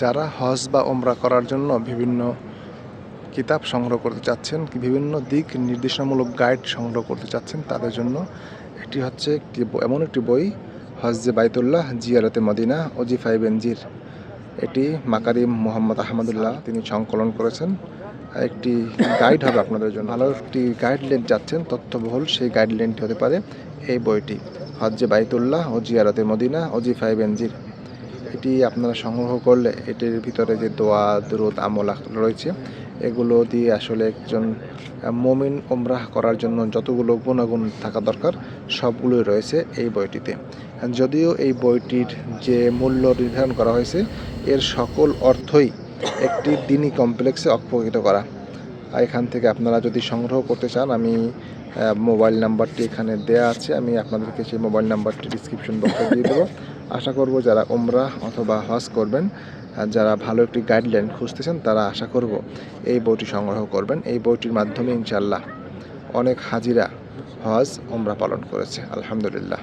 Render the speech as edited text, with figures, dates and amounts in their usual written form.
যারা হজ বা ওমরা করার জন্য বিভিন্ন কিতাব সংগ্রহ করতে চাচ্ছেন, বিভিন্ন দিক নির্দেশনামূলক গাইড সংগ্রহ করতে চাচ্ছেন, তাদের জন্য এটি হচ্ছে এমন একটি বই, হজ্জে বাইতুল্লাহ, জিয়ারতে মদিনা, ওজিফাই বেনজির। এটি মাকারিম মোহাম্মদ আহমদুল্লাহ তিনি সংকলন করেছেন। একটি গাইড হবে আপনাদের জন্য। ভালো একটি গাইডলাইন যাচ্ছেন, তথ্যবহুল সেই গাইডলাইনটি হতে পারে এই বইটি, হজ্জে বাইতুল্লাহ ও জিয়ারতে মদিনা, ওজিফাই বেনজির। এটি আপনারা সংগ্রহ করলে এটির ভিতরে যে দোয়া, দুরূদ, আমল রয়েছে, এগুলো দিয়ে আসলে একজন মুমিন ওমরাহ করার জন্য যতগুলো গুণাগুণ থাকা দরকার সবগুলোই রয়েছে এই বইটিতে। যদিও এই বইটির যে মূল্য নির্ধারণ করা হয়েছে, এর সকল অর্থই একটি দ্বীনি কমপ্লেক্সে অপকৃত করা। এখান থেকে আপনারা যদি সংগ্রহ করতে চান, আমি মোবাইল নাম্বারটি এখানে দেয়া আছে, আমি আপনাদেরকে সেই মোবাইল নাম্বারটি ডিসক্রিপশন বক্সে দিয়ে দেবো। আশা করব যারা ওমরাহ অথবা হজ করবেন, যারা ভালো একটি গাইডলাইন খুঁজতেছেন, তারা আশা করব এই বইটি সংগ্রহ করবেন। এই বইটির মাধ্যমে ইনশাআল্লাহ অনেক হাজিরা হজ ওমরা পালন করেছে, আলহামদুলিল্লাহ।